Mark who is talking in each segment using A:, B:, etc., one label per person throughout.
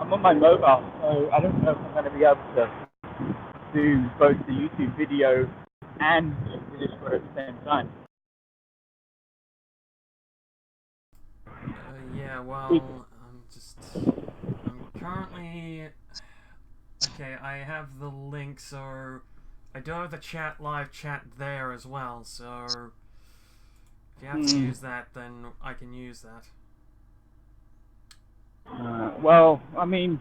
A: I'm on my mobile, so I don't know if I'm going to be able to do both the YouTube video and the Discord at the same time.
B: Yeah, well, I'm currently... Okay, I have the link, so I do have the live chat there as well, so if you have to use that, then I can use that.
A: Well, I mean,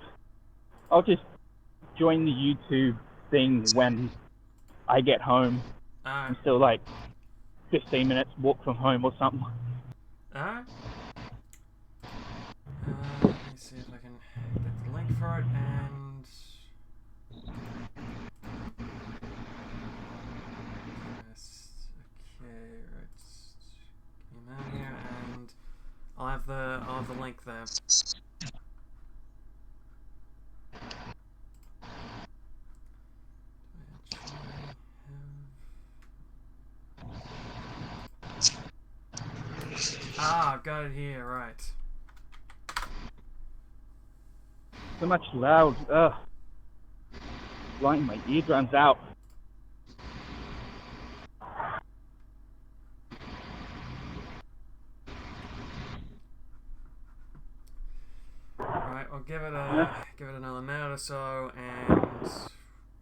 A: I'll just join the YouTube thing when I get home. I'm still like 15 minutes walk from home or something.
B: Alright. Let me see if I can get the link for it, and... Okay, right. Get him out here, and I'll have the link there. I've got it here, right.
A: So much loud, blowing my eardrums out.
B: Right, I'll give it another minute or so, and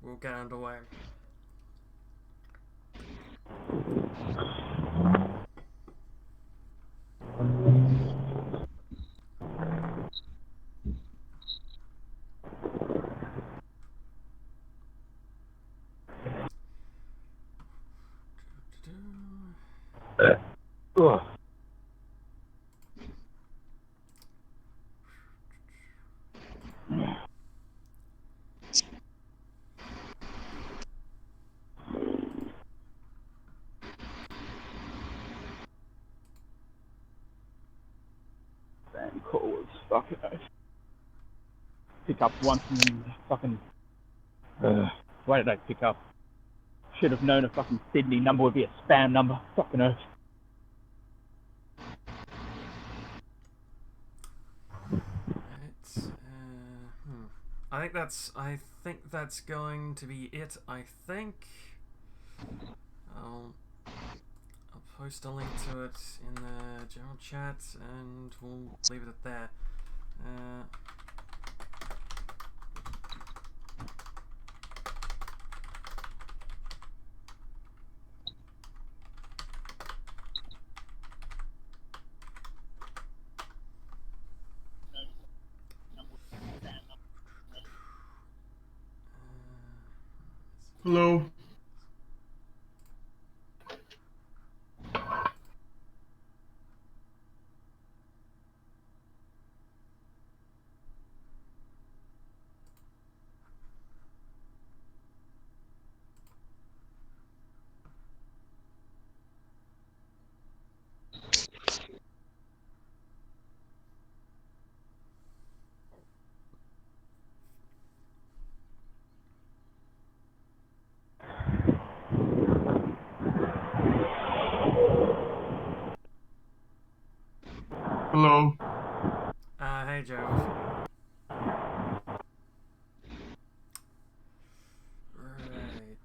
B: we'll get underway.
A: Damn call was fucking nice. Pick up once and then fucking. Why did I pick up? Should have known a fucking Sydney number would be a spam number. Fucking earth.
B: I think that's going to be it. I think I'll post a link to it in the general chat, and we'll leave it at there.
C: Hello. Hello.
B: Hey, Joe. Right.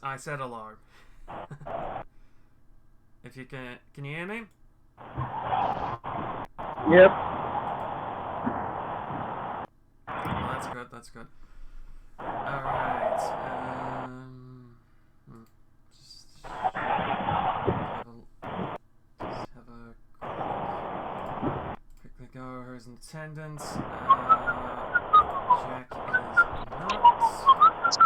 B: I said hello. If you can you hear me?
A: Yep.
B: Oh, that's good. That's good. All right. Just have a quickly go. Who's in attendance? Jack is not. So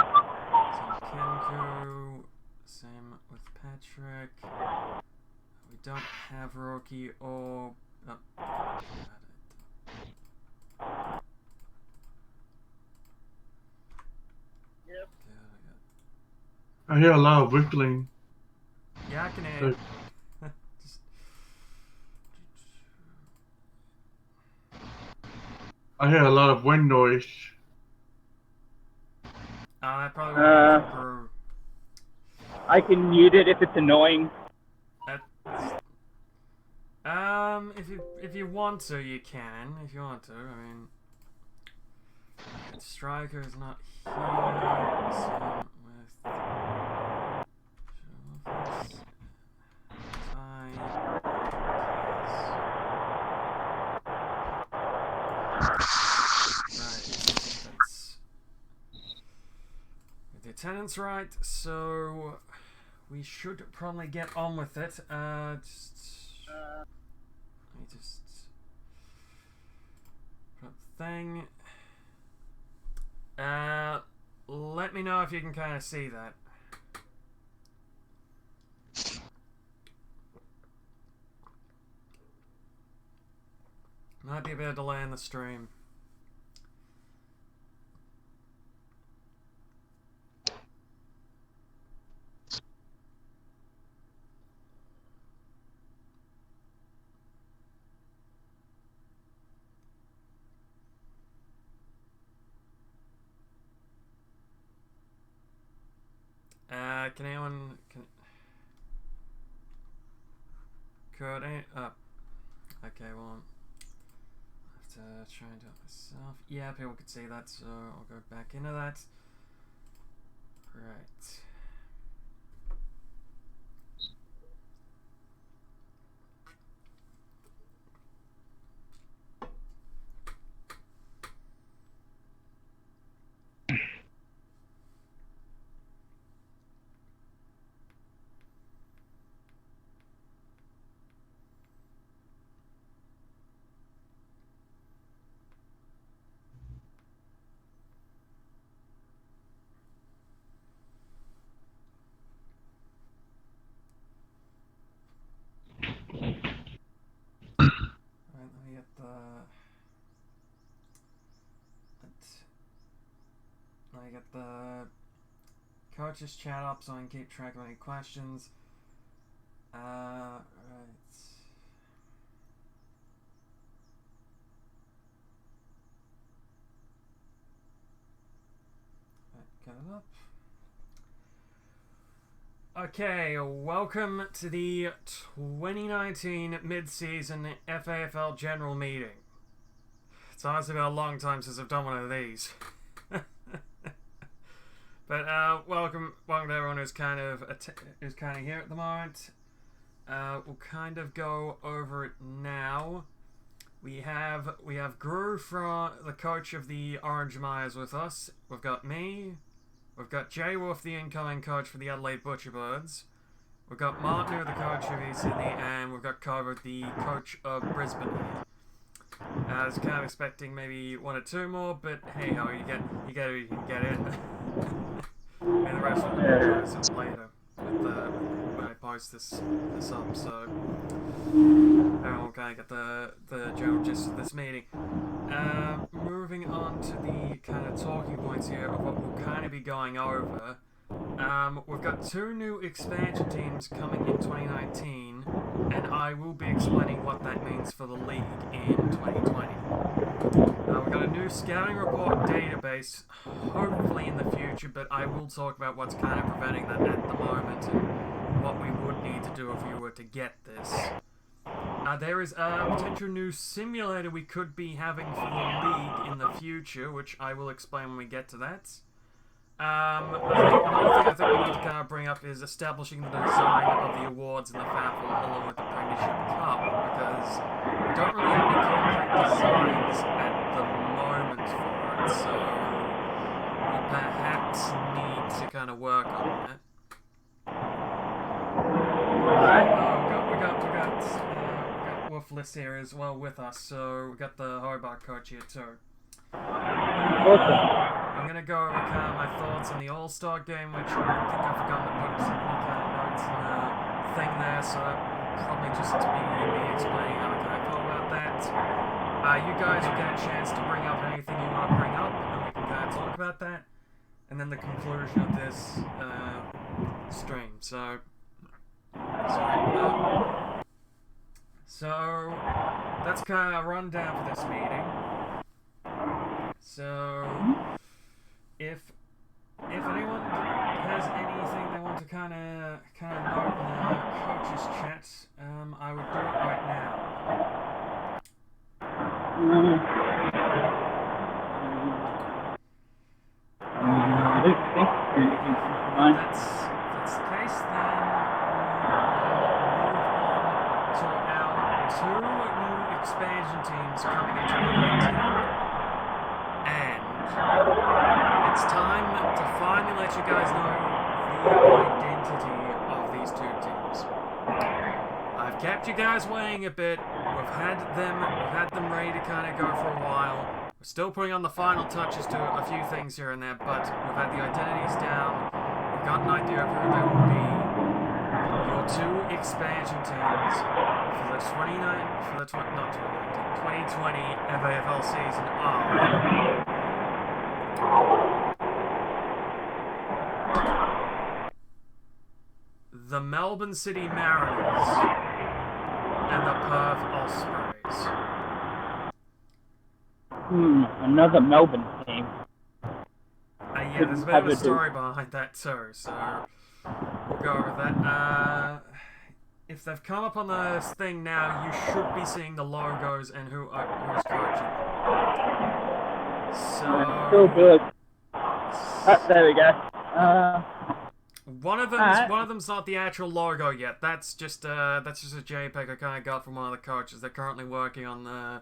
B: Kenku. Same with Patrick. We don't have Rocky or. Oh, got it.
A: Yep.
C: I hear a lot of whistling.
B: Yeah, I can hear you.
C: I hear a lot of wind noise.
B: That probably would have been from Gru.
A: I can mute it if it's annoying.
B: If you want to, you can. If you want to, I mean, Striker is not here. The attendance right, so we should probably get on with it. Let me just put up the thing. Let me know if you can kind of see that. Might be a bit of delay in the stream. Can anyone... Could any... okay, well... I have to try and do it myself. Yeah, people could see that, so I'll go back into that. Right. Let me get the coaches chat up so I can keep track of any questions. Right. Get it up. Okay, welcome to the 2019 Mid-Season FAFL General Meeting. It's honestly been a long time since I've done one of these. But welcome to everyone who's kind of here at the moment. We'll kind of go over it now. We have Gru, from the coach of the Orange Myers, with us. We've got me. We've got Jay Wolf, the incoming coach for the Adelaide Butcherbirds. We've got Martin, the coach of East Sydney, and we've got Cobra, the coach of Brisbane. I was kind of expecting maybe one or two more, but hey ho, you can get in. And the rest will be later when I post this up, so everyone will kind of get the general gist of this meeting. Moving on to the kind of talking points here of what we'll kind of be going over. We've got two new expansion teams coming in 2019, and I will be explaining what that means for the league in 2020. We've got a new scouting report database, hopefully in the future, but I will talk about what's kind of preventing that at the moment and what we would need to do if we were to get this. There is a potential new simulator we could be having for the league in the future, which I will explain when we get to that. Another thing I think we need to kind of bring up is establishing the design of the awards in the FAFL along with the Premiership Cup, because we don't really have any concrete designs at the moment for it, so we perhaps need to kind of work on that. We got Wolfless here as well with us, so we got the Hobart coach here too.
A: Awesome.
B: I'm going to go over kind of my thoughts on the All-Star game, which I think I've forgotten to put some kind of notes in the thing there, so probably just be me explaining how I kind of felt about that. You guys will get a chance to bring up anything you want to bring up, and we can kind of talk about that. And then the conclusion of this stream. So that's kind of a rundown for this meeting. you guys waiting a bit. We've had them ready to kind of go for a while. We're still putting on the final touches to a few things here and there, but we've had the identities down. We've got an idea of who they will be. Your two expansion teams for the 2020 FAFL season are the Melbourne City Mariners and the Perth Ospreys.
A: Another Melbourne team.
B: Yeah, there's a bit of a story behind that too, so we'll go over that. If they've come up on this thing now, you should be seeing the logos and who's coaching. So...
A: Still good. There we go.
B: One of them's not the actual logo yet. That's just a JPEG I kind of got from one of the coaches. They're currently working on the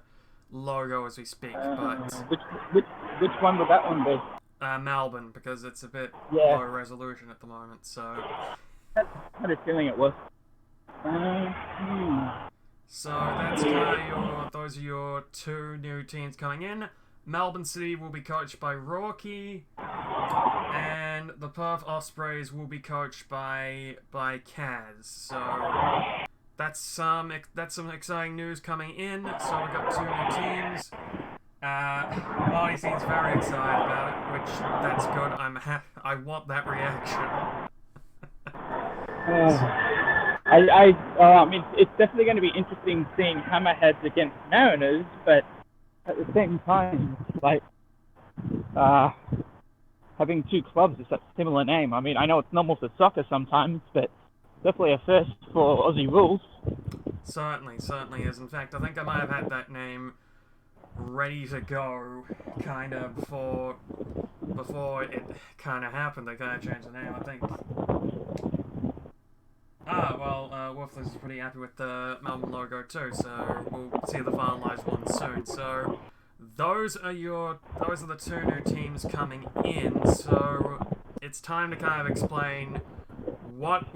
B: logo as we speak. But
A: which one would that one be?
B: Melbourne, because it's a bit low resolution at the moment. So
A: I had a feeling it was.
B: So that's kind of those are your two new teams coming in. Melbourne City will be coached by Rocky, and the Perth Ospreys will be coached by Kaz. So that's some exciting news coming in. So we've got two new teams. Marty seems very excited about it, which that's good. I want that reaction.
A: I mean, it's definitely going to be interesting seeing Hammerheads against Mariners, but at the same time, like, having two clubs with such a similar name. I mean, I know it's normal for soccer sometimes, but definitely a first for Aussie rules.
B: Certainly is. In fact, I think I might have had that name ready to go kind of before it kind of happened. They kind of changed the name, I think. Wolfless is pretty happy with the Melbourne logo too, so we'll see the finalised one soon. So those are the two new teams coming in. So it's time to kind of explain what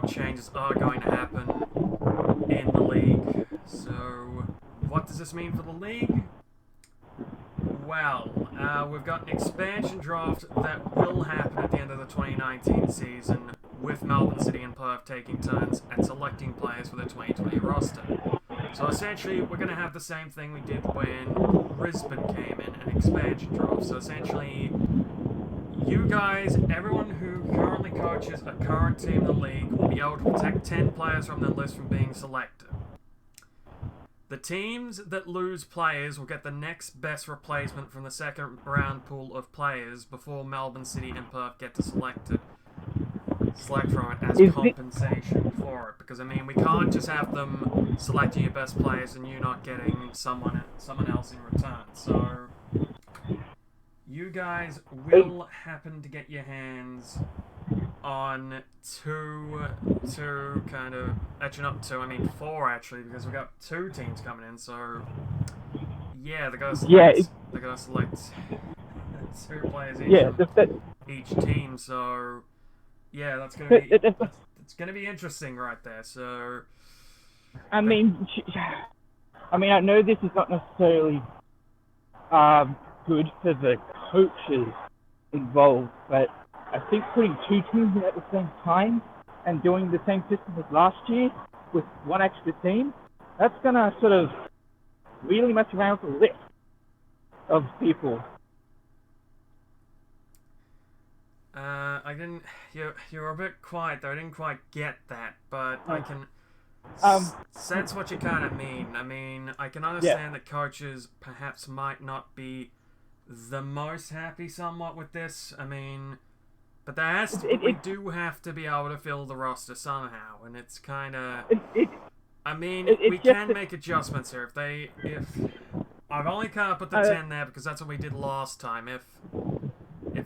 B: changes are going to happen in the league. So what does this mean for the league? Well, we've got an expansion draft that will happen at the end of the 2019 season, with Melbourne City and Perth taking turns at selecting players for the 2020 roster. So essentially, we're going to have the same thing we did when Brisbane came in, an expansion draft. So essentially, you guys, everyone who currently coaches a current team in the league, will be able to protect 10 players from their list from being selected. The teams that lose players will get the next best replacement from the second round pool of players before Melbourne City and Perth get to select from it as compensation for it. Because, I mean, we can't just have them selecting your best players and you not getting someone else in return. So, you guys will happen to get your hands on four actually, because we've got two teams coming in. So, yeah, they're going to select two players each team. So, yeah, that's going to be it's going to be interesting right there. So,
A: I mean, I know this is not necessarily good for the coaches involved, but I think putting two teams in at the same time and doing the same system as last year with one extra team, that's going to sort of really mess around with the list of people.
B: You're a bit quiet though. I didn't quite get that, but I can sense what you kind of mean. I mean, I can understand that coaches perhaps might not be the most happy somewhat with this. I mean, but we do have to be able to fill the roster somehow, and it's kind of. We can make adjustments here if I've only kind of put the 10 there because that's what we did last time. If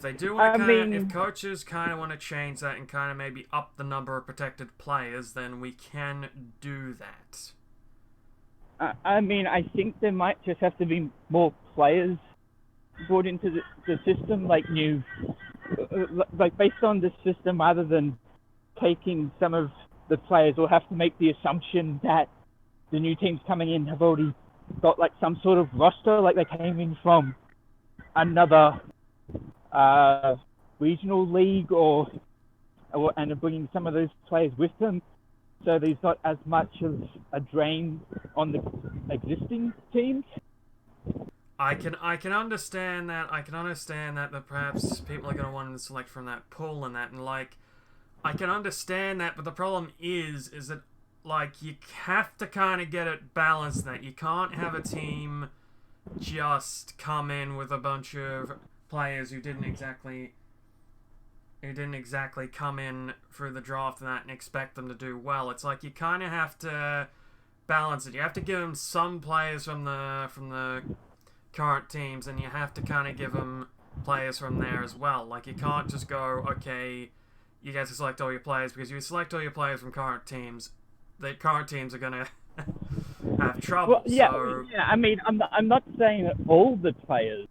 B: they do want to if coaches kind of want to change that and kind of maybe up the number of protected players, then we can do that.
A: I think there might just have to be more players brought into the system, like new, like based on this system, rather than taking some of the players will have to make the assumption that the new teams coming in have already got like some sort of roster, like they came in from another regional league and are bringing some of those players with them. So there's not as much of a drain on the existing teams.
B: I can understand that. I can understand that perhaps people are going to want to select from that pool and that, and like, I can understand that. But the problem is that like you have to kind of get it balanced. That you can't have a team just come in with a bunch of players who didn't exactly come in through the draft and that and expect them to do well. It's like you kind of have to balance it. You have to give them some players from the current teams, and you have to kind of give them players from there as well. Like, you can't just go, okay, you guys select all your players, because if you select all your players from current teams, the current teams are gonna have trouble.
A: Well, yeah,
B: so
A: yeah. I mean, I'm not saying that all the players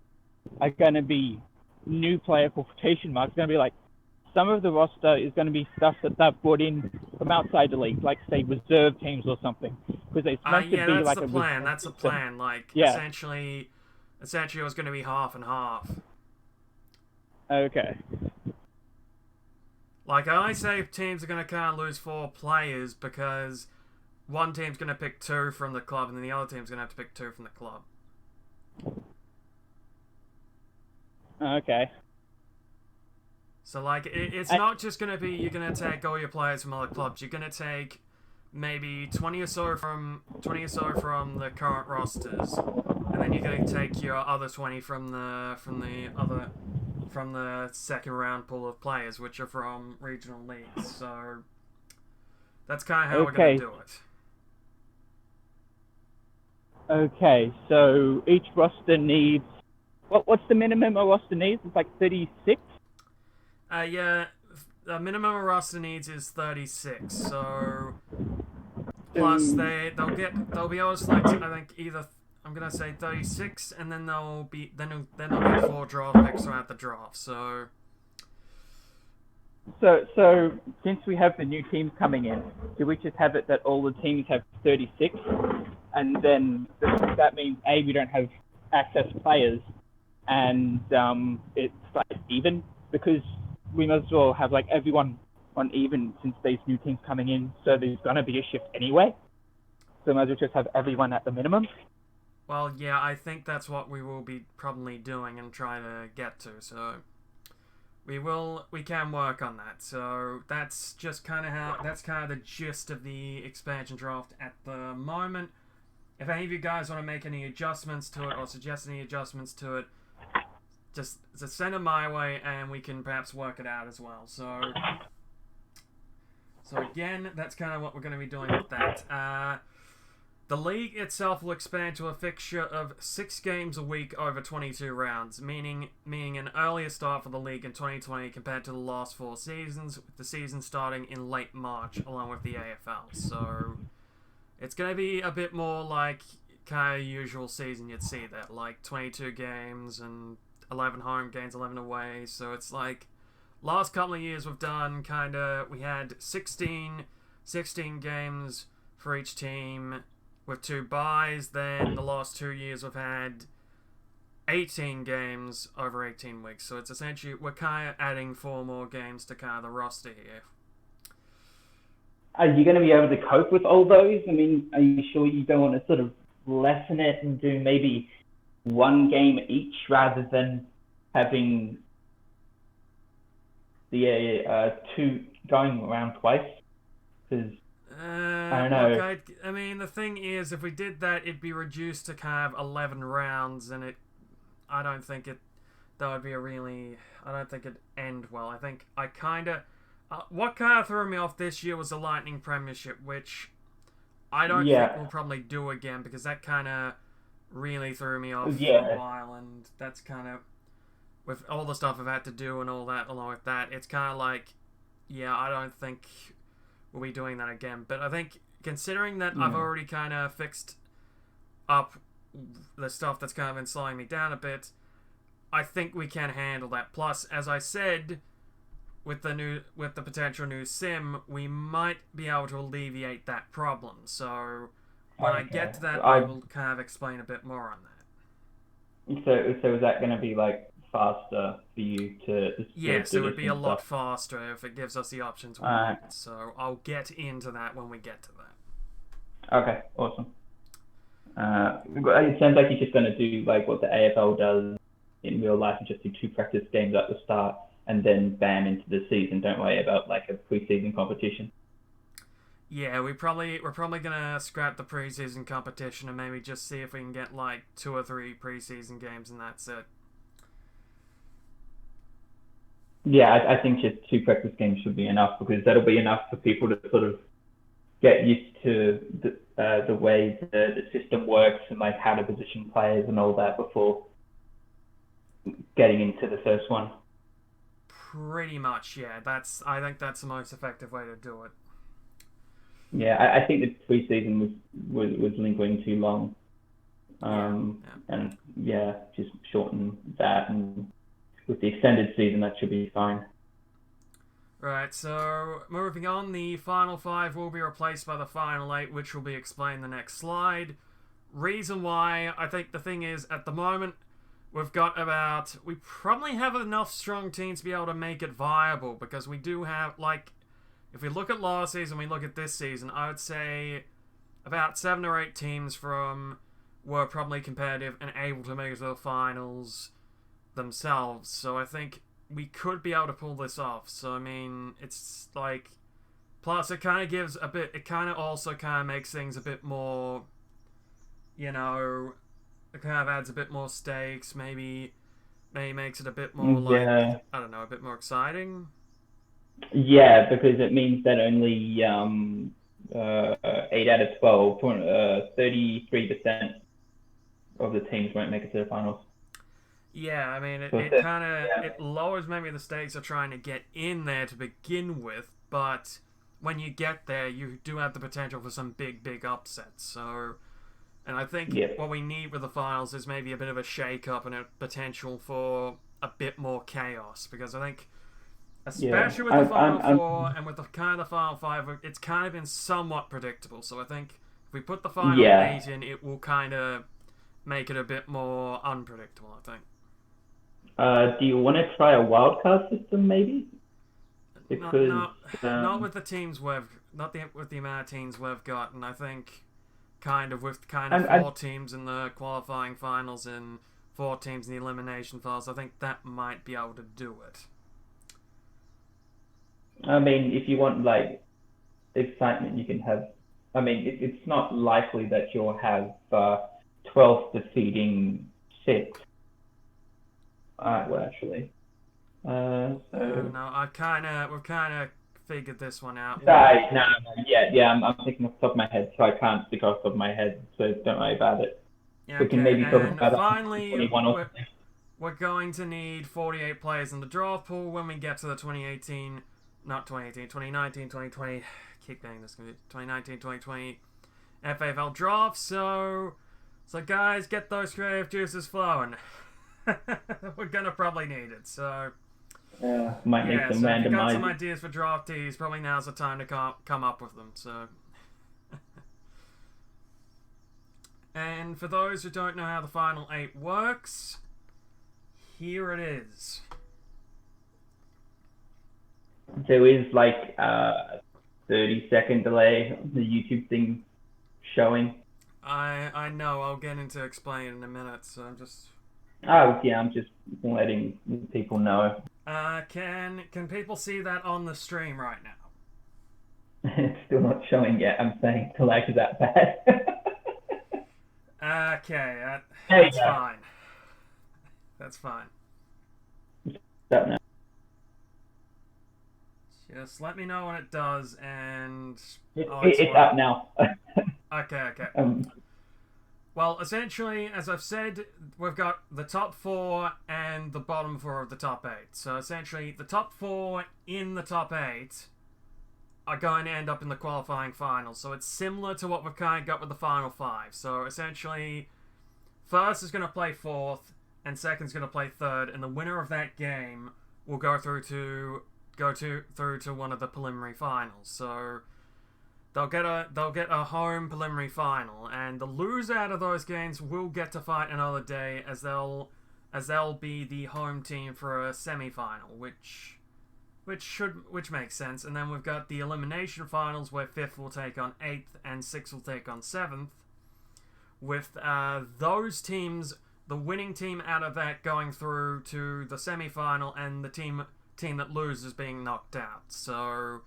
A: are going to be new player quotation marks. It's going to be like some of the roster is going to be stuff that they've brought in from outside the league, like say reserve teams or something, because it's meant to be
B: that's
A: like
B: the
A: a
B: plan. That's the
A: system.
B: plan. Like,
A: Yeah.
B: essentially, it was going to be half and half.
A: Okay.
B: Like, I say teams are going to kind of lose 4 players because one team's going to pick 2 from the club, and then the other team's going to have to pick 2 from the club.
A: Okay.
B: So, like, it's not just going to be you're going to take all your players from other clubs. You're going to take maybe 20 or so from the current rosters, and then you're going to take your other 20 from the second round pool of players, which are from regional leagues. So that's kind of how we're going to do it.
A: Okay, so each roster needs... What's the minimum a roster needs? It's like 36?
B: Yeah, the minimum a roster needs is 36. So plus they'll be able to select, I think, either, I'm gonna say 36, and then they'll get 4 draft picks throughout the draft. So
A: since we have the new teams coming in, do we just have it that all the teams have 36, and then that means we don't have access players, and it's like even, because we might as well have like everyone on even since these new teams coming in, so there's gonna be a shift anyway. So might as well just have everyone at the minimum.
B: Well, yeah, I think that's what we will be probably doing and trying to get to. So we can work on that. So that's just kind of the gist of the expansion draft at the moment. If any of you guys want to make any adjustments to it or suggest any adjustments to it, just send them my way, and we can perhaps work it out as well. So again, that's kind of what we're going to be doing with that. The league itself will expand to a fixture of 6 games a week over 22 rounds, meaning an earlier start for the league in 2020 compared to the last 4 seasons, with the season starting in late March along with the AFL. So it's going to be a bit more like kind of usual season you'd see that, like 22 games and 11 home games, 11 away. So it's like last couple of years we had 16 games for each team with 2 byes. Then the last 2 years we've had 18 games over 18 weeks. So it's essentially, we're kind of adding 4 more games to kind of the roster here.
A: Are you going to be able to cope with all those? I mean, are you sure you don't want to sort of lessen it and do maybe 1 game each rather than having the 2 going around twice? Because I don't know.
B: Look, I mean, the thing is, if we did that, it'd be reduced to kind of 11 rounds, and I don't think it'd end well. I think what kind of threw me off this year was the Lightning Premiership, which I don't think we'll probably do again, because that kind of really threw me off for a while, and that's kind of, with all the stuff I've had to do and all that along with that, it's kind of like, I don't think we'll be doing that again. But I think, considering that I've already kind of fixed up the stuff that's kind of been slowing me down a bit, I think we can handle that. Plus, as I said, with the potential new sim, we might be able to alleviate that problem. So when I get to that, I will kind of explain a bit more on that.
A: So is that going to be like faster for you to?
B: Yes, it would be a lot faster if it gives us the options we want. So I'll get into that when we get to that.
A: Okay, awesome. It sounds like you're just going to do like what the AFL does in real life and just do 2 practice games at the start and then bam into the season. Don't worry about like a pre-season competition.
B: Yeah, we're probably gonna scrap the preseason competition and maybe just see if we can get like 2 or 3 preseason games and that's it.
A: Yeah, I think just 2 practice games should be enough because that'll be enough for people to sort of get used to the way the system works and like how to position players and all that before getting into the first one.
B: Pretty much, yeah. I think that's the most effective way to do it.
A: Yeah, I think the preseason was lingering too long. And yeah, just shorten that, and with the extended season, that should be fine.
B: Right, so moving on, the final 5 will be replaced by the final 8, which will be explained in the next slide. Reason why, I think the thing is, at the moment, we probably have enough strong teams to be able to make it viable, because we do have, like, if we look at last season, we look at this season, I would say about 7 or 8 teams were probably competitive and able to make it to the finals themselves. So I think we could be able to pull this off. So I mean, it's like, plus it kind of also makes things a bit more, it kind of adds a bit more stakes. Maybe makes it a bit more I don't know, a bit more exciting.
A: Yeah, because it means that only 8 out of 12, 33% of the teams won't make it to the finals.
B: Yeah, I mean, it lowers maybe the stakes of trying to get in there to begin with, but when you get there, you do have the potential for some big upsets. So, and I think what we need with the finals is maybe a bit of a shake-up and a potential for a bit more chaos, because I think, especially with the Final Four and with the Final 5, it's kind of been somewhat predictable. So I think if we put the Final 8 in, it will kind of make it a bit more unpredictable, I think.
A: Do you want to try a wildcard system, maybe?
B: Because not with the teams with the amount of teams we've got, and I think with 4 teams in the qualifying finals and 4 teams in the elimination finals, I think that might be able to do it.
A: I mean, if you want like excitement, you can have. I mean, it's not likely that you'll have 12 defeating 6. Well, actually.
B: No, we've kind of figured this one out.
A: I'm thinking off the top of my head, so I can't think off the top of my head, so don't worry about it.
B: Yeah,
A: we can maybe talk about
B: finally, we're going to need 48 players in the draft pool when we get to the 2019, 2020, keep getting this, 2019, 2020 FAFL draft, so guys, get those creative juices flowing. We're gonna probably need it, so
A: might need some randomized.
B: If you got some ideas for draftees, probably now's the time to come up with them. So, and for those who don't know how the Final 8 works, here it is.
A: There is like a 30-second delay on the YouTube thing showing.
B: I know. I'll get into explaining in a minute. So I'm just.
A: Oh yeah, I'm just letting people know.
B: Can people see that on the stream right now?
A: It's still not showing yet. I'm saying the lag is that bad.
B: Okay, that's fine. That's fine.
A: Don't know.
B: Just let me know when it does, and
A: it's up now.
B: Okay. Well, essentially, as I've said, we've got the top 4 and the bottom 4 of the top 8. So essentially, the top 4 in the top 8 are going to end up in the qualifying finals. So it's similar to what we've kind of got with the final 5. So essentially, first is going to play 4th, and second is going to play 3rd, and the winner of that game will go through to through to one of the preliminary finals. So they'll get a home preliminary final, and the loser out of those games will get to fight another day, as they'll be the home team for a semi-final, which makes sense. And then we've got the elimination finals, where 5th will take on 8th and 6th will take on 7th, with those teams, the winning team out of that going through to the semi-final, and the team that loses being knocked out. So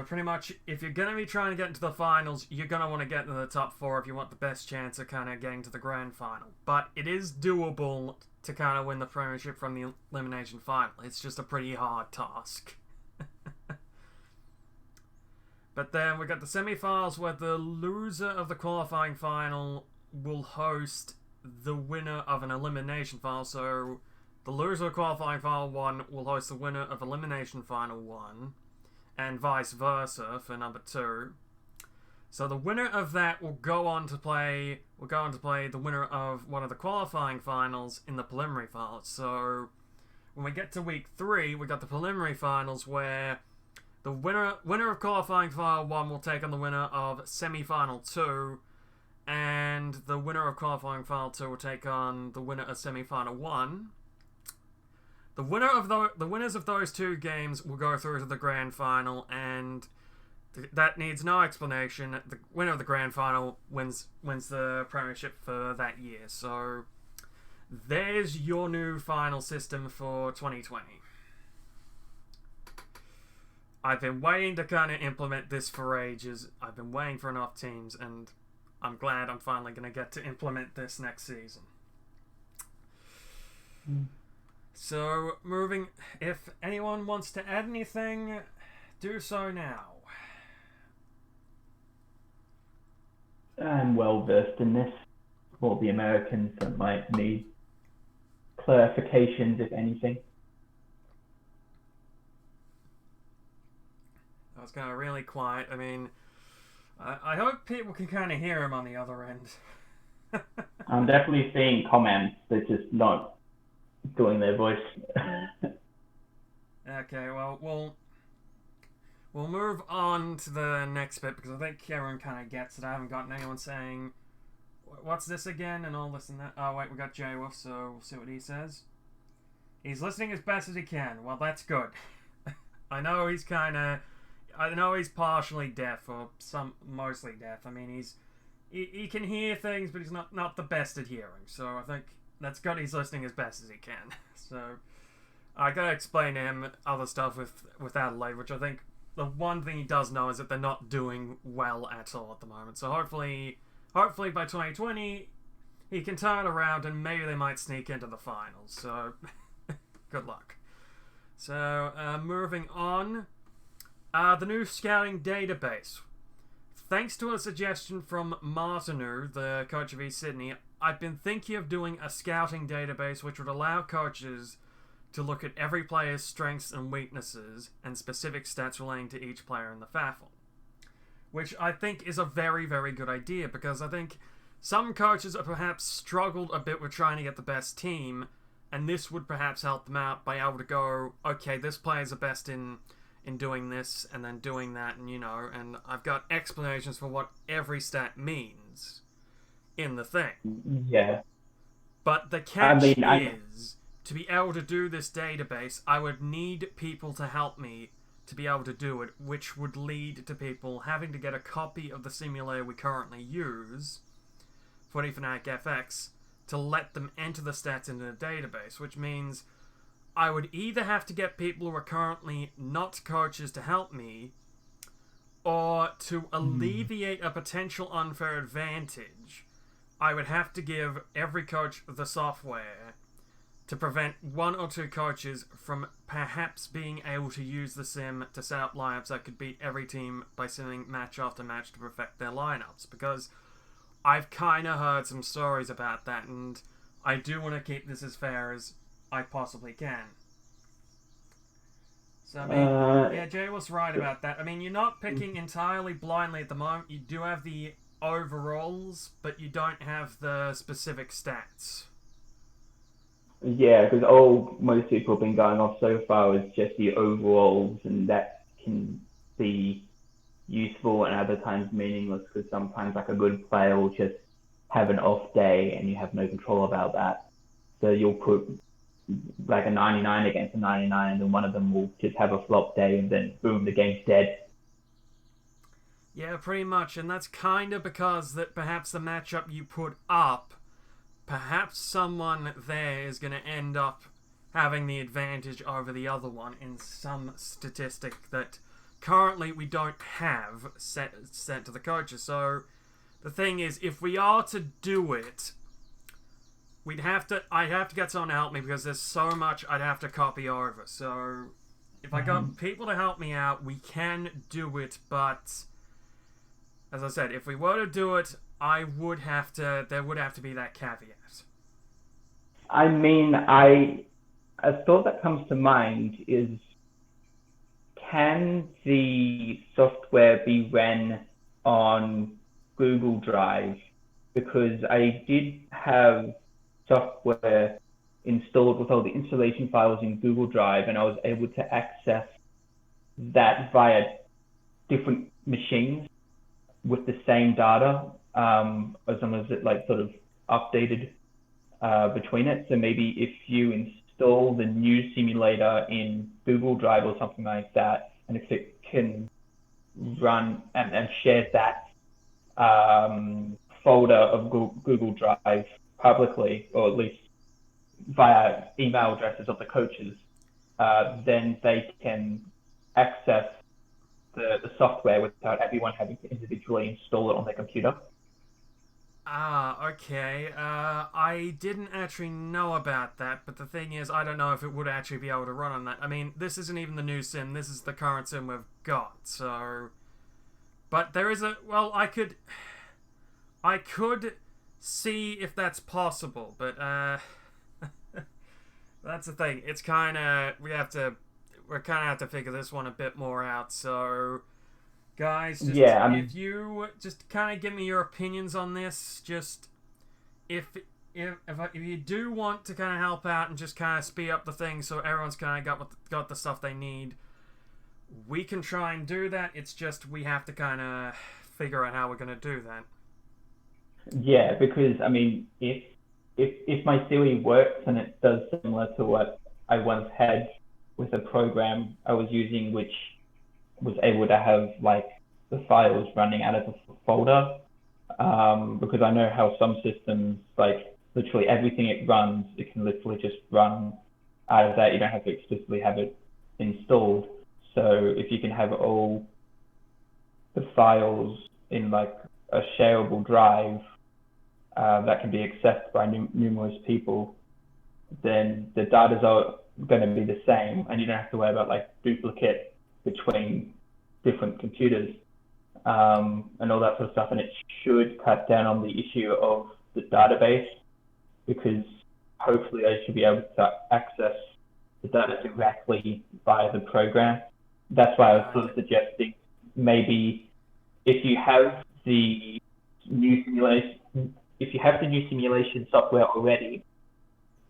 B: pretty much, if you're going to be trying to get into the finals, you're going to want to get into the top 4 if you want the best chance of kind of getting to the grand final. But it is doable to kind of win the premiership from the elimination final. It's just a pretty hard task. But then we got the semi-finals, where the loser of the qualifying final will host the winner of an elimination final. So the loser of qualifying final 1 will host the winner of elimination final 1, and vice versa for number 2. So the winner of that will go on to play the winner of one of the qualifying finals in the preliminary finals. So when we get to week 3, we got the preliminary finals, where the winner of qualifying final 1 will take on the winner of semi-final 2, and the winner of qualifying final 2 will take on the winner of semi-final 1. The winners of those 2 games will go through to the grand final, and that needs no explanation. The winner of the grand final wins the premiership for that year. So there's your new final system for 2020. I've been waiting to kind of implement this for ages. I've been waiting for enough teams, and I'm glad I'm finally going to get to implement this next season. So, if anyone wants to add anything, do so now.
D: I'm well versed in this. For the Americans that might need clarifications, if anything.
B: That was kind of really quiet. I mean, I hope people can kind of hear him on the other end.
D: I'm definitely seeing comments. They're just not doing their voice.
B: Okay, well, we'll move on to the next bit, because I think everyone kind of gets it. I haven't gotten anyone saying, what's this again, and all this and that. Oh, wait, we got Jay Wolf, so we'll see what he says. He's listening as best as he can. Well, that's good. I know he's partially deaf, or mostly deaf. I mean, he can hear things, but he's not the best at hearing. So I think that's good. He's listening as best as he can. So I gotta explain to him other stuff with Adelaide, which I think the one thing he does know is that they're not doing well at all at the moment. So hopefully by 2020 he can turn it around, and maybe they might sneak into the finals. So good luck. So moving on, the new scouting database. Thanks to a suggestion from Martinu, the coach of East Sydney, I've been thinking of doing a scouting database which would allow coaches to look at every player's strengths and weaknesses and specific stats relating to each player in the FAFL. Which I think is a very, very good idea, because I think some coaches have perhaps struggled a bit with trying to get the best team, and this would perhaps help them out by able to go, okay, this player's the best in doing this and then doing that, and I've got explanations for what every stat means in the thing.
D: Yeah.
B: But the catch is, to be able to do this database, I would need people to help me to be able to do it, which would lead to people having to get a copy of the simulator we currently use, Footy Fanatic FX, to let them enter the stats into the database, which means I would either have to get people who are currently not coaches to help me, or to alleviate a potential unfair advantage, I would have to give every coach the software to prevent 1 or 2 coaches from perhaps being able to use the sim to set up lineups that could beat every team by simming match after match to perfect their lineups. Because I've kind of heard some stories about that, and I do want to keep this as fair as I possibly can. So, I mean, yeah, Jay was right about that. I mean, you're not picking entirely blindly at the moment. You do have the overalls, but you don't have the specific stats.
D: Yeah, because all most people have been going off so far is just the overalls, and that can be useful and other times meaningless because sometimes like a good player will just have an off day and you have no control about that. So you'll put like a 99 against a 99, and then one of them will just have a flop day, and then boom, the game's dead.
B: Yeah, pretty much, and that's kind of because that perhaps the matchup you put up, perhaps someone there is going to end up having the advantage over the other one in some statistic that currently we don't have sent to the coaches. So the thing is, if we are to do it, I'd have to get someone to help me because there's so much I'd have to copy over. So if I got people to help me out, we can do it, but as I said, if we were to do it, there would have to be that caveat.
D: I mean, a thought that comes to mind is, can the software be ran on Google Drive? Because I did have software installed with all the installation files in Google Drive, and I was able to access that via different machines with the same data, as long as it like sort of updated between it. So maybe if you install the new simulator in Google Drive or something like that, and if it can run and share that folder of Google Drive publicly, or at least via email addresses of the coaches, then they can access the software without everyone having to individually install it on their computer.
B: Okay. I didn't actually know about that, but the thing is, I don't know if it would actually be able to run on that. I mean, this isn't even the new sim, this is the current sim we've got, so... But there is I could see if that's possible, but, that's the thing. It's kinda... We kinda have to figure this one a bit more out, so... Guys, if you just kind of give me your opinions on this, just if you do want to kind of help out and just kind of speed up the thing so everyone's kind of got the stuff they need, we can try and do that. It's just we have to kind of figure out how we're going to do that.
D: Yeah, because I mean, if my theory works and it does similar to what I once had with a program I was using, which was able to have like the files running out of the folder, because I know how some systems, like literally everything it runs, it can literally just run out of that. You don't have to explicitly have it installed. So if you can have all the files in like a shareable drive that can be accessed by numerous people, then the data's are going to be the same, and you don't have to worry about like duplicate between different computers, and all that sort of stuff. And it should cut down on the issue of the database, because hopefully I should be able to access the data directly via the program. That's why I was sort of suggesting maybe if you have the new simulation software already.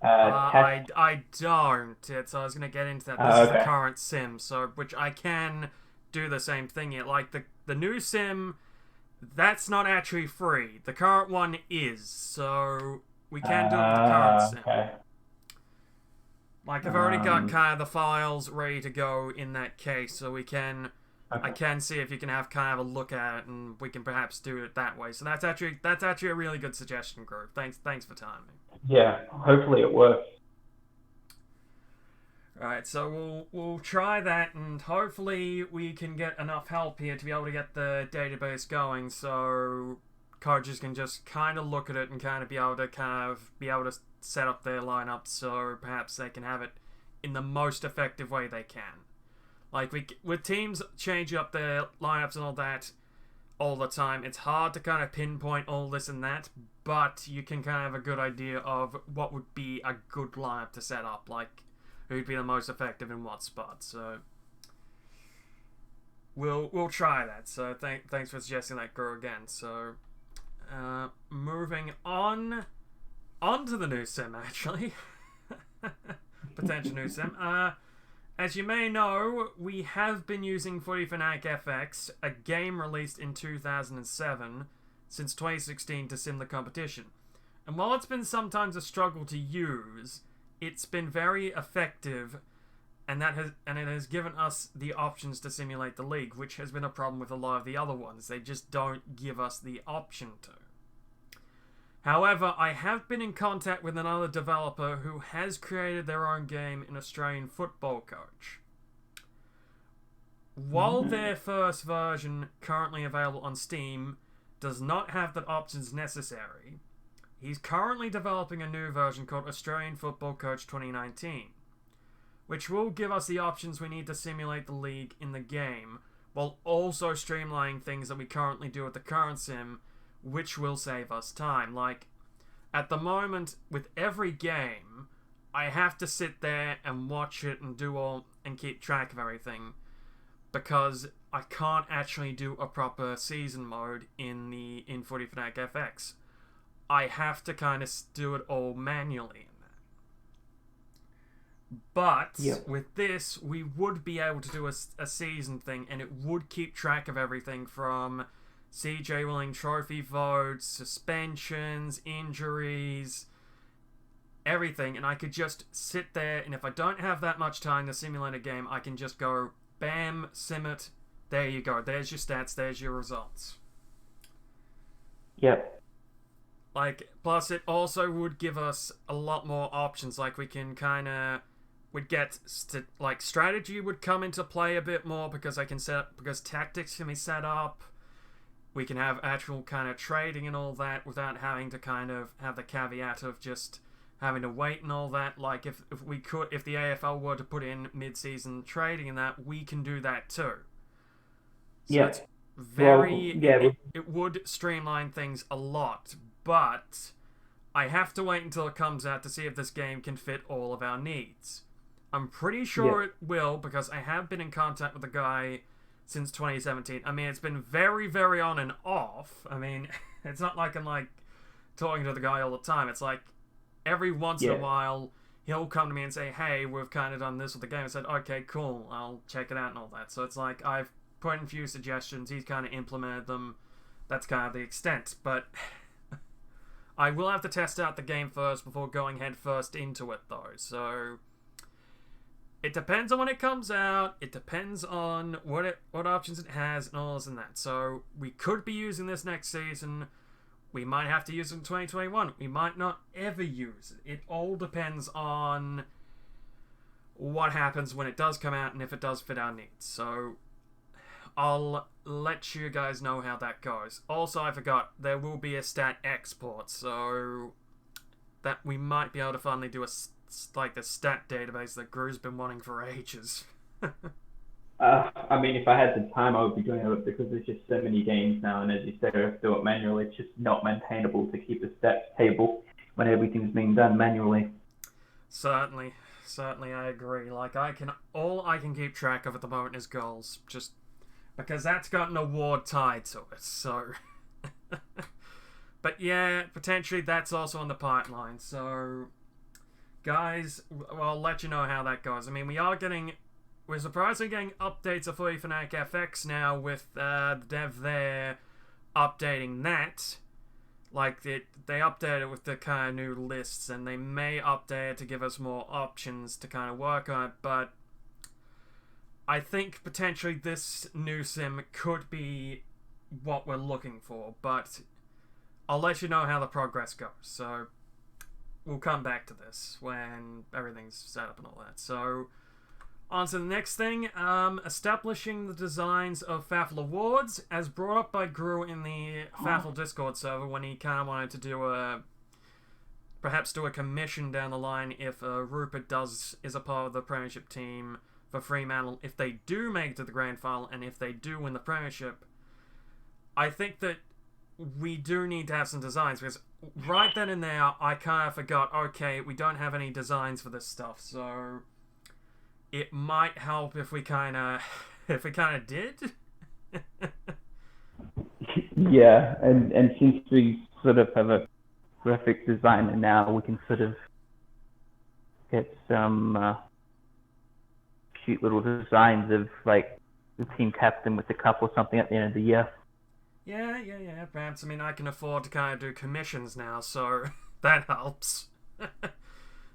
B: I don't. So I was going to get into that. This is the current sim, so which I can do the same thing yet. Like the new sim, that's not actually free. The current one is, so we can do it with the current sim.
D: Okay.
B: Like I've already got kind of the files ready to go in that case, so we can. Okay. I can see if you can have kind of a look at it, and we can perhaps do it that way. So that's actually a really good suggestion, Grove. Thanks for timing.
D: Yeah, hopefully it works.
B: Alright, so we'll try that, and hopefully we can get enough help here to be able to get the database going, so coaches can just kind of look at it and kind of be able to set up their lineups, so perhaps they can have it in the most effective way they can. Like with teams changing up their lineups and all that all the time, it's hard to kind of pinpoint all this and that, but you can kind of have a good idea of what would be a good lineup to set up, like who'd be the most effective in what spot. So we'll try that. So thanks for suggesting that, Guru, again. So moving on to the new sim, actually. Potential new sim. As you may know, we have been using Footy Fanatic FX, a game released in 2007, since 2016 to sim the competition. And while it's been sometimes a struggle to use, it's been very effective, and it has given us the options to simulate the league, which has been a problem with a lot of the other ones. They just don't give us the option to. However, I have been in contact with another developer who has created their own game in Australian Football Coach. While their first version, currently available on Steam, does not have the options necessary, he's currently developing a new version called Australian Football Coach 2019, which will give us the options we need to simulate the league in the game, while also streamlining things that we currently do with the current sim, which will save us time. Like, at the moment, with every game, I have to sit there and watch it and and keep track of everything, because I can't actually do a proper season mode in Footy Fanatic FX. I have to kind of do it all manually in that. But with this, we would be able to do a season thing, and it would keep track of everything from CJ winning trophy votes, suspensions, injuries, everything, and I could just sit there, and if I don't have that much time to simulate a game, I can just go, bam, sim it, there you go, there's your stats, there's your results.
D: Yep.
B: Like, plus it also would give us a lot more options, like we can strategy would come into play a bit more, because tactics can be set up. We can have actual kind of trading and all that without having to kind of have the caveat of just having to wait and all that. Like, if the AFL were to put in mid-season trading and that, we can do that too. So it's it would streamline things a lot, but I have to wait until it comes out to see if this game can fit all of our needs. I'm pretty sure it will, because I have been in contact with the guy since 2017. I mean, it's been very, very on and off. I mean, it's not like I'm talking to the guy all the time. It's like every once in a while he'll come to me and say, hey, we've kind of done this with the game. I said, okay, cool, I'll check it out and all that. So it's like I've put in a few suggestions, he's kind of implemented them. That's kind of the extent. But I will have to test out the game first before going head first into it, though. So it depends on when it comes out. It depends on what options it has and all this and that. So we could be using this next season. We might have to use it in 2021. We might not ever use it. It all depends on what happens when it does come out and if it does fit our needs. So I'll let you guys know how that goes. Also, I forgot, there will be a stat export, so that we might be able to finally do the stat database that Gru's been wanting for ages.
D: I mean, if I had the time, I would be doing it, because there's just so many games now, and as you said, if I do it manually, it's just not maintainable to keep a stats table when everything's being done manually.
B: Certainly, I agree. Like, all I can keep track of at the moment is goals, just because that's got an award tied to it, so but yeah, potentially that's also on the pipeline. So guys, well, I'll let you know how that goes. I mean, we're surprisingly getting updates of Footy Fanatic FX now, with the dev there updating that. Like, they update it with the kind of new lists, and they may update it to give us more options to kind of work on it, but I think potentially this new sim could be what we're looking for, but I'll let you know how the progress goes. So we'll come back to this when everything's set up and all that. So on to the next thing, establishing the designs of FAFL awards, as brought up by Gru in the FAFL Discord server when he kind of wanted to perhaps do a commission down the line if Rupert is a part of the Premiership team for Fremantle, if they do make it to the grand final and if they do win the Premiership. I think that we do need to have some designs, because right then and there I kind of forgot, okay, we don't have any designs for this stuff, so it might help if we kind of did.
D: Yeah, and since we sort of have a graphic designer now, we can sort of
A: get some cute little designs of like the team captain with the cup or something at the end of the year.
B: Yeah. Perhaps, I mean, I can afford to kind of do commissions now, so that helps.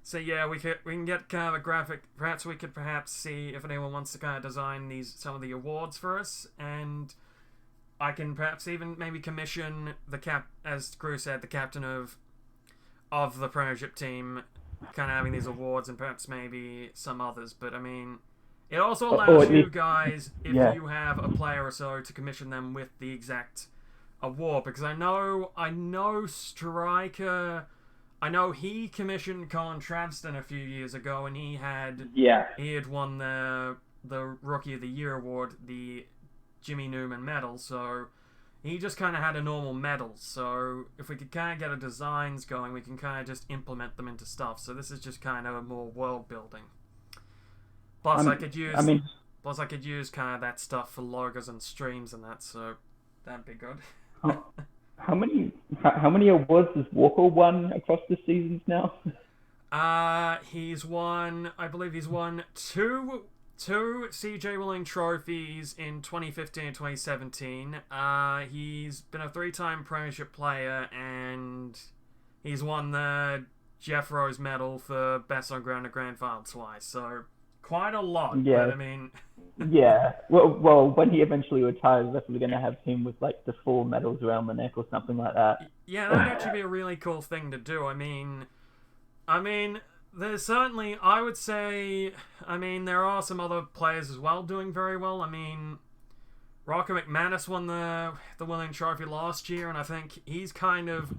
B: So yeah, we can get kind of a graphic. Perhaps we could see if anyone wants to kind of design some of the awards for us, and I can perhaps even maybe commission as Crew said, the captain of the Premiership team, kind of having these awards, and perhaps maybe some others. But I mean, it also allows you guys, if you have a player or so, to commission them with the exact award, because I know Striker. I know he commissioned Colin Travston a few years ago, and he had won the Rookie of the Year award, the Jimmy Newman medal. So he just kind of had a normal medal. So if we could kind of get our designs going, we can kind of just implement them into stuff. So this is just kind of more world building. Plus, I could use kind of that stuff for logos and streams and that. So that'd be good.
A: How many awards has Walker won across the seasons now?
B: He's won. I believe he's won two CJ Willing trophies in 2015 and 2017. He's been a 3-time Premiership player, and he's won the Jeff Rose medal for best on ground and grand final twice. So quite a lot.
A: Yeah.
B: But I mean.
A: Yeah. Well, when he eventually retires, we're definitely going to have him with like the 4 medals around the neck or something like that.
B: Yeah, that'd actually be a really cool thing to do. I mean, there's certainly, I would say, there are some other players as well doing very well. I mean, Rocco McManus won the Willing Trophy last year, and I think he's kind of,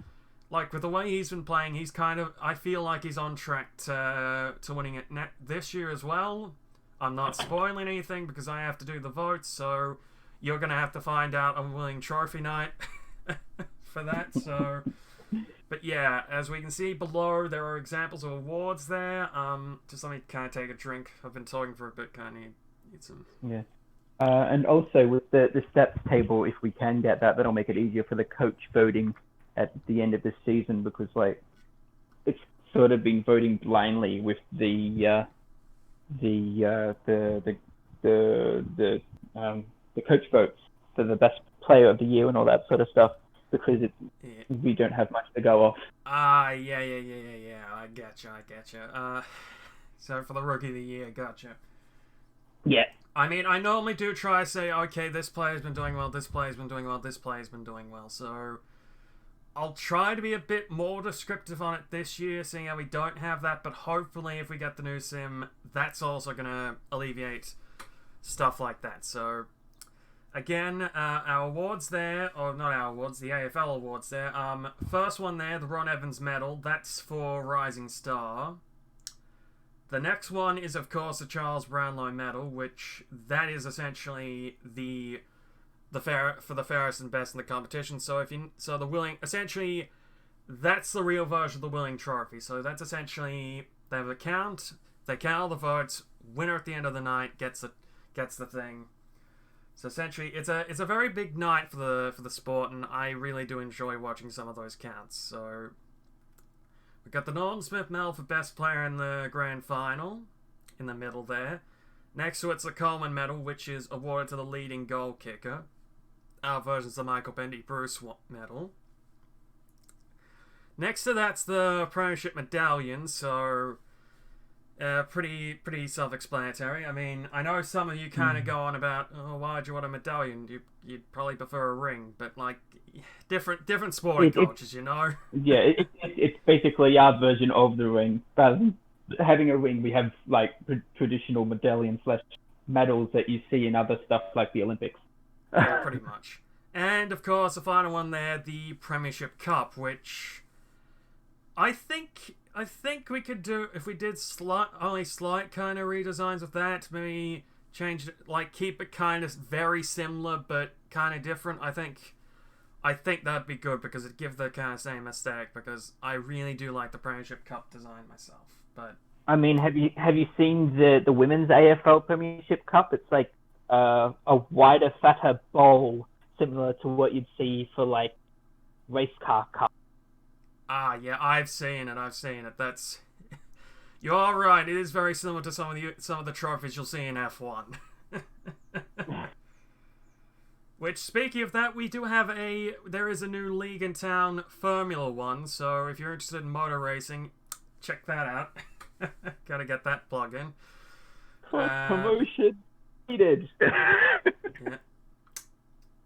B: like, with the way he's been playing, he's kind of, I feel like he's on track to winning it this year as well. I'm not spoiling anything because I have to do the votes, so you're going to have to find out on Willing Trophy night for that. So, but yeah, as we can see below, there are examples of awards there. Just let me kind of take a drink. I've been talking for a bit, kind of need some.
A: Yeah. And also with the steps table, if we can get that, that'll make it easier for the coach voting at the end of the season, because like it's sort of been voting blindly with the coach votes for the best player of the year and all that sort of stuff, because we don't have much to go off.
B: Yeah. I getcha. So for the Rookie of the Year, gotcha.
A: Yeah.
B: I mean, I normally do try to say, okay, this player's been doing well, this player's been doing well, this player's been doing well. So I'll try to be a bit more descriptive on it this year, seeing how we don't have that. But hopefully, if we get the new sim, that's also going to alleviate stuff like that. So again, our awards there, or not our awards, the AFL awards there. First one there, the Ron Evans medal. That's for Rising Star. The next one is, of course, the Charles Brownlow medal, which that is essentially the fairest and best in the competition. So the Willing, essentially, that's the real version of the Willing Trophy. So that's essentially, they have a count, they count all the votes, winner at the end of the night gets the thing. So essentially, it's a very big night for the sport, and I really do enjoy watching some of those counts. So we got the Norm Smith medal for best player in the grand final in the middle there. Next to it's the Coleman medal, which is awarded to the leading goal kicker. Our version's the Michael Bendy Bruce medal. Next to that's the Premiership medallion, so pretty self-explanatory. I mean, I know some of you kind of go on about, oh, why'd you want a medallion? You'd probably prefer a ring, but like different sporting cultures, you know.
A: Yeah, it's basically our version of the ring. Rather than having a ring, we have like traditional medallion / medals that you see in other stuff like the Olympics.
B: Yeah, pretty much. And of course, the final one there, the Premiership Cup, which I think we could do if we did only slight kind of redesigns of that. Maybe change it, like keep it kind of very similar but kind of different. I think that'd be good because it'd give the kind of same aesthetic. Because I really do like the Premiership Cup design myself. But
A: I mean, have you seen the women's AFL Premiership Cup? It's like a wider, fatter bowl, similar to what you'd see for like race car cup.
B: Yeah, I've seen it. That's You are right. It is very similar to some of the trophies you'll see in F1. Which, speaking of that, there is a new league in town, Formula One. So if you're interested in motor racing, check that out. Gotta get that plug in.
A: Promotion needed.
B: Yeah.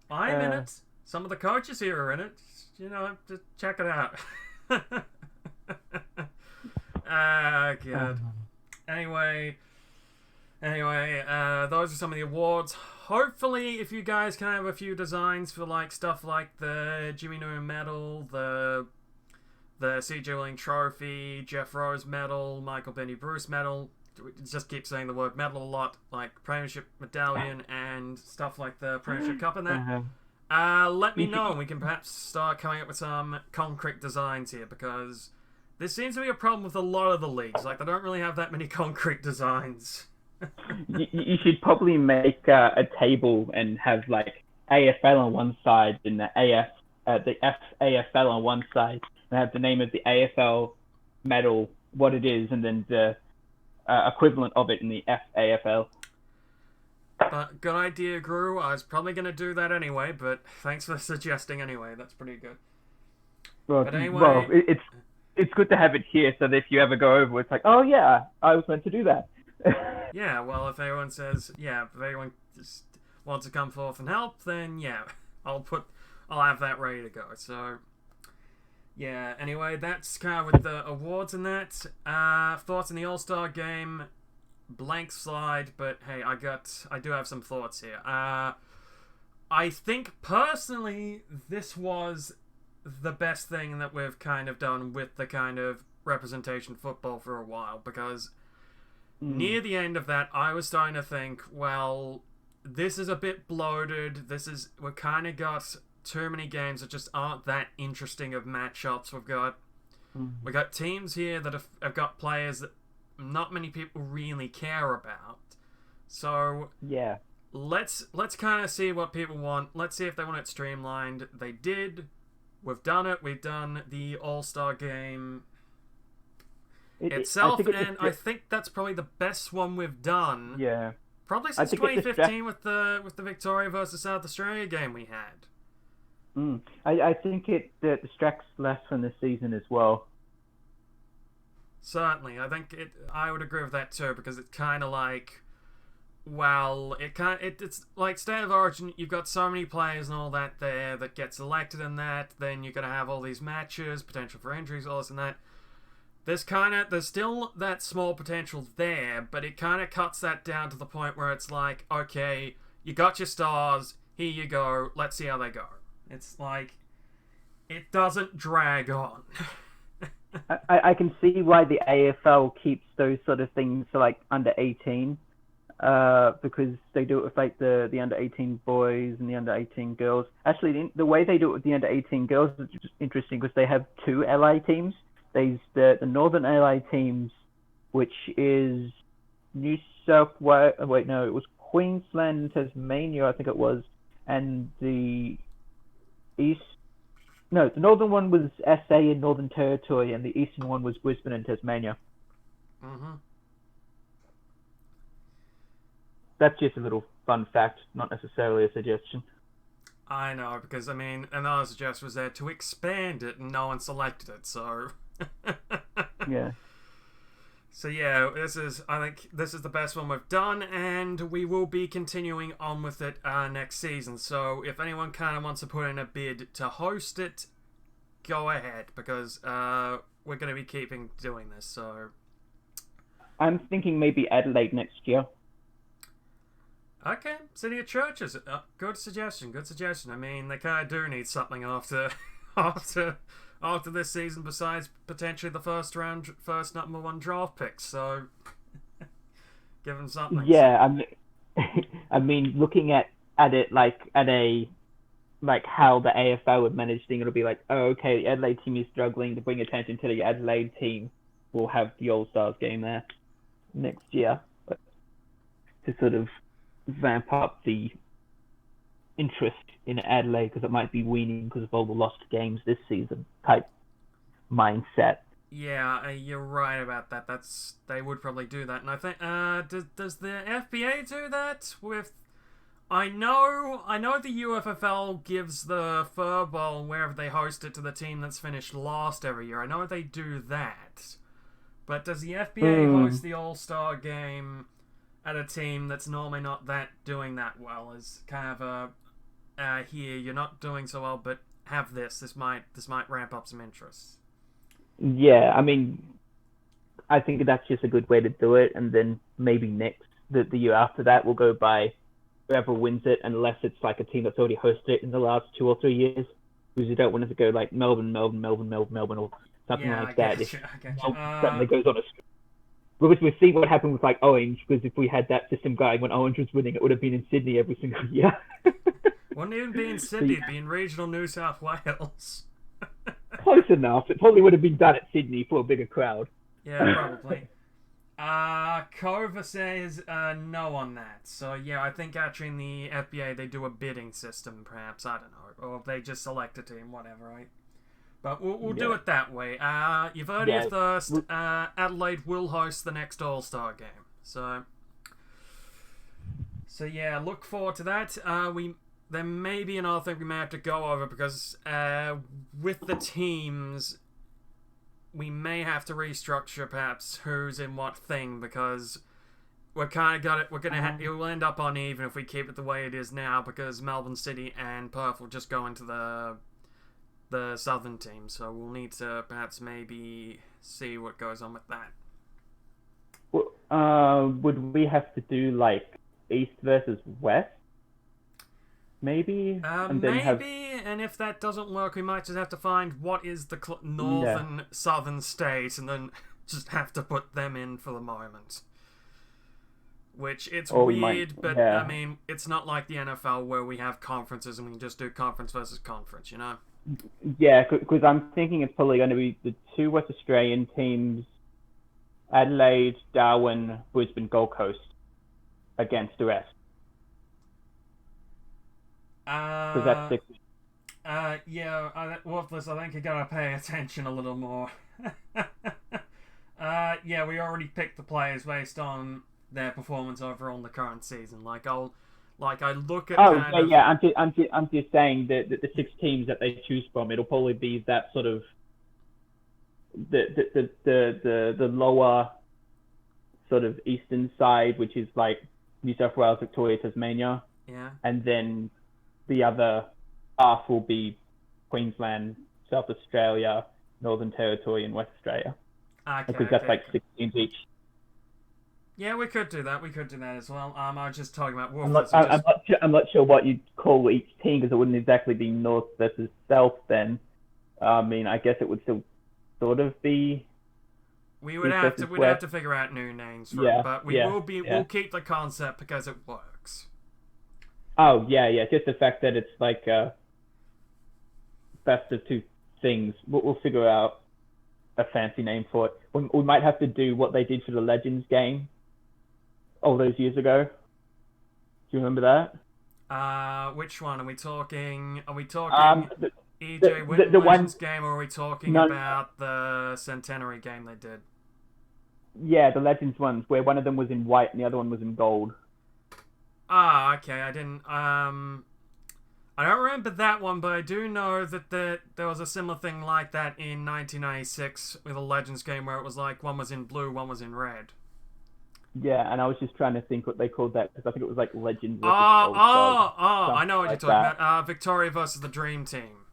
B: I'm in it. Some of the coaches here are in it. Just check it out. God. Anyway, those are some of the awards. Hopefully, if you guys can have a few designs for stuff like the Jimmy Newman medal, the C.J. Willing trophy, Jeff Rose medal, Michael Benny Bruce medal. Just keep saying the word medal a lot, like Premiership medallion and stuff like the Premiership Cup and that. Let me know, and we can perhaps start coming up with some concrete designs here, because this seems to be a problem with a lot of the leagues. They don't really have that many concrete designs.
A: You should probably make a table and have AFL on one side and the FAFL on one side, and have the name of the AFL medal, what it is, and then the equivalent of it in the FAFL.
B: Good idea, Gru. I was probably going to do that anyway, but thanks for suggesting anyway. That's pretty good.
A: But anyway, it's good to have it here, so that if you ever go over, it's oh yeah, I was meant to do that.
B: Yeah, well, if anyone just wants to come forth and help, then yeah, I'll have that ready to go. So yeah, anyway, that's kind of with the awards and that. Thoughts on the All-Star game? Blank slide, but hey, I do have some thoughts here. I think personally this was the best thing that we've kind of done with the kind of representation football for a while, because near the end of that, I was starting to think, well, this is a bit bloated. We've kind of got too many games that just aren't that interesting of matchups. We've got teams here that have got players that not many people really care about. So
A: yeah,
B: let's kind of see what people want. Let's see if they want it streamlined. They did. We've done it. We've done the All-Star game itself, I think that's probably the best one we've done.
A: Yeah,
B: probably since 2015 with the Victoria versus South Australia game we had.
A: I think it distracts less from the season as well.
B: Certainly, I would agree with that too, because it's kind of it's like State of Origin. You've got so many players and all that there that get selected in that. Then you're gonna have all these matches, potential for injuries, all this and that. There's still that small potential there, but it kind of cuts that down to the point where it's okay, you got your stars, here you go, let's see how they go. It's it doesn't drag on.
A: I can see why the AFL keeps those sort of things for under 18, because they do it with the under 18 boys and the under 18 girls. Actually, the way they do it with the under 18 girls is just interesting, because they have two LA teams. There's the Northern LA teams, which is New South Wales. Wait, no, it was Queensland and Tasmania, I think it was, and the East. No, the northern one was SA and Northern Territory, and the eastern one was Brisbane and Tasmania. That's just a little fun fact, not necessarily a suggestion.
B: I know, because another suggestion was there to expand it, and no one selected it, so.
A: Yeah.
B: So yeah, I think this is the best one we've done, and we will be continuing on with it next season. So if anyone kind of wants to put in a bid to host it, go ahead, because we're going to be keeping doing this. So
A: I'm thinking maybe Adelaide next year.
B: Okay, City of Churches. Good suggestion. They kind of do need something after this season, besides potentially the first number one draft picks. So give them something.
A: Yeah, looking at it how the AFL would manage things, it'll be okay, the Adelaide team is struggling to bring attention to the Adelaide team. We'll have the All Stars game there next year, but to sort of vamp up the interest in Adelaide, because it might be weaning because of all the lost games this season type mindset.
B: Yeah, you're right about that. They would probably do that, and I think does the FBA do that with? I know the UFFL gives the Fur Bowl wherever they host it to the team that's finished last every year. I know they do that, but does the FBA host the All-Star game at a team that's normally not doing that well? As kind of here you're not doing so well, but have this. This might ramp up some interest.
A: Yeah, I mean, I think that's just a good way to do it, and then maybe the year after that, we'll go by whoever wins it, unless it's like a team that's already hosted it in the last 2 or 3 years, because you don't want it to go like Melbourne, or something like that.
B: I get you.
A: Suddenly goes on a streak. Because we see what happened with like Orange, because if we had that system going when Orange was winning, it would have been in Sydney every single year.
B: Wouldn't even be in Sydney, it'd be in regional New South Wales.
A: Close enough. It probably would have been done at Sydney for a bigger crowd.
B: Yeah, probably. Cova says no on that. So yeah, I think actually in the FBA they do a bidding system, perhaps. I don't know, or they just select a team, whatever, right? But we'll do it that way. You've heard it first. Adelaide will host the next All-Star game. So yeah, look forward to that. There may be another thing we may have to go over, because with the teams, we may have to restructure perhaps who's in what thing, because we're kind of got it. It will end up uneven if we keep it the way it is now, because Melbourne City and Perth will just go into the southern team. So we'll need to perhaps maybe see what goes on with that.
A: Would we have to do like East versus West? Maybe?
B: And if that doesn't work, we might just have to find what is the northern southern state, and then just have to put them in for the moment. Which, it's weird, but I mean, it's not like the NFL where we have conferences and we can just do conference versus conference, you know?
A: Yeah, because I'm thinking it's probably going to be the 2 West Australian teams, Adelaide, Darwin, Brisbane, Gold Coast, against the rest. Because that's 6.
B: Worthless, I think you gotta pay attention a little more. Yeah, we already picked the players based on their performance overall in the current season. I look at.
A: I'm just saying that the 6 teams that they choose from, it'll probably be that sort of the lower sort of eastern side, which is like New South Wales, Victoria, Tasmania.
B: Yeah.
A: And then the other half will be Queensland, South Australia, Northern Territory, and West Australia. Because that's like 6 teams each.
B: Yeah, we could do that. We could do that as well. I was just talking about
A: Wolves. I'm not sure what you'd call each team, because it wouldn't exactly be North versus South then. I mean, I guess it would still sort of be.
B: We'd have to figure out new names for it, but we'll keep the concept because it works.
A: Oh, yeah. Just the fact that it's like best of 2 things. We'll figure out a fancy name for it. We might have to do what they did for the Legends game all those years ago. Do you remember
B: that? Which one? Are we talking EJ Witten
A: the
B: Legends game, or are we talking about the Centenary game they did?
A: Yeah, the Legends ones, where one of them was in white and the other one was in gold.
B: Ah, okay. I don't remember that one, but I do know that there was a similar thing like that in 1996 with a Legends game where it was like one was in blue, one was in red.
A: Yeah, and I was just trying to think what they called that, because I think it was like Legends.
B: I know what you're talking about. Victoria versus the Dream Team.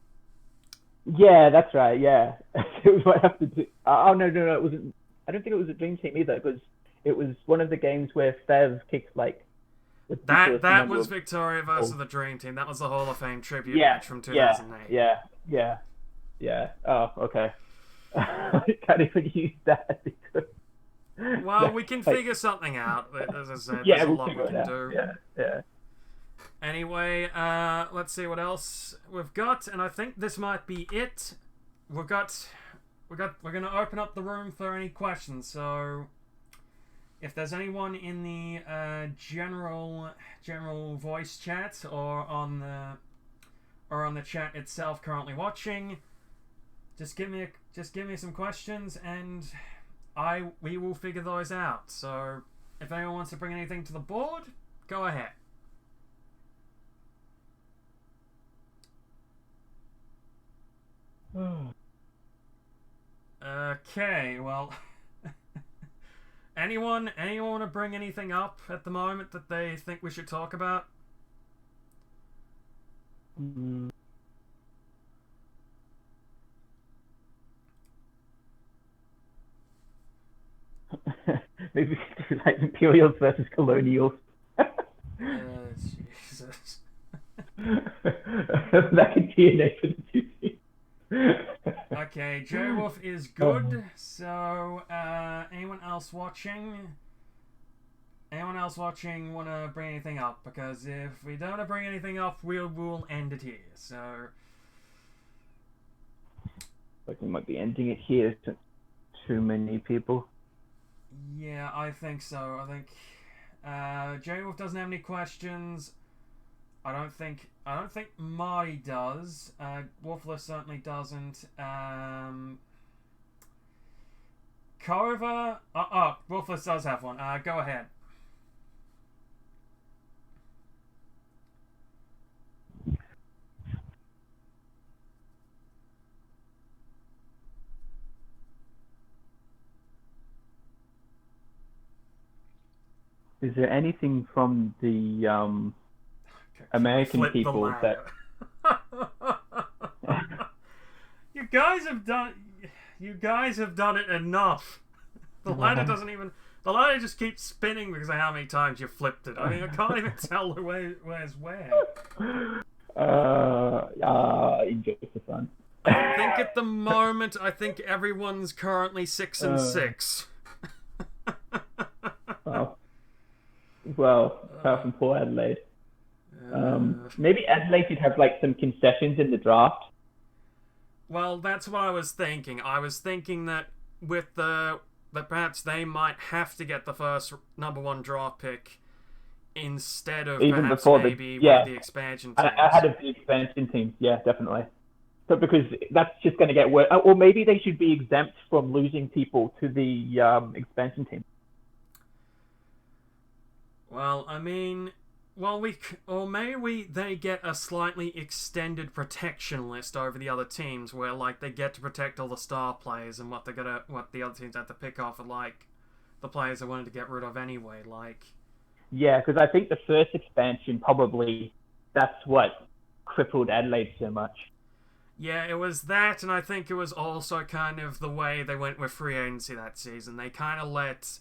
A: Yeah, that's right. Yeah, it was what I have to do. No, it wasn't. I don't think it was a Dream Team either, because it was one of the games where Fev kicked like.
B: That was Victoria versus the Dream Team. That was the Hall of Fame tribute match from 2008.
A: Yeah. Oh, okay. I can't even use that because.
B: Well, we can figure something out. As I said, there's a lot we can do.
A: Yeah.
B: Anyway, let's see what else we've got, and I think this might be it. We're gonna open up the room for any questions. So, if there's anyone in the general voice chat or on the chat itself currently watching, just give me some questions, and we will figure those out. So if anyone wants to bring anything to the board, go ahead. Okay, well, anyone want to bring anything up at the moment that they think we should talk about?
A: Maybe we could do like Imperials versus Colonials.
B: Jesus.
A: That could be an for the two teams.
B: Okay, J-Wolf is good. So, anyone else watching want to bring anything up? Because if we don't want to bring anything up, we'll end it here. So,
A: like we might be ending it here. Too many people.
B: Yeah, I think so. I think J-Wolf doesn't have any questions. I don't think Marty does. Wolfless certainly doesn't. Corva. Wolfless does have one. Go ahead.
A: Is there anything from the American people that
B: you guys have done it enough. The ladder doesn't even. The ladder just keeps spinning because of how many times you flipped it. I mean, I can't even tell where's where.
A: Enjoy the fun.
B: I think at the moment, everyone's currently 6 and 6.
A: Well, apart from poor Adelaide. Maybe Adelaide could have like some concessions in the draft.
B: Well, that's what I was thinking. I was thinking that that perhaps they might have to get the first number 1 draft pick instead of
A: even
B: perhaps
A: before
B: maybe
A: one
B: of the expansion teams.
A: I had the expansion teams, yeah, definitely. But because that's just going to get worse. Or maybe they should be exempt from losing people to the expansion team.
B: Well, I mean, maybe they get a slightly extended protection list over the other teams, where like they get to protect all the star players and what the other teams have to pick off are like the players they wanted to get rid of anyway. Like,
A: yeah, because I think the first expansion probably that's what crippled Adelaide so much.
B: Yeah, it was that, and I think it was also kind of the way they went with free agency that season. They kind of let,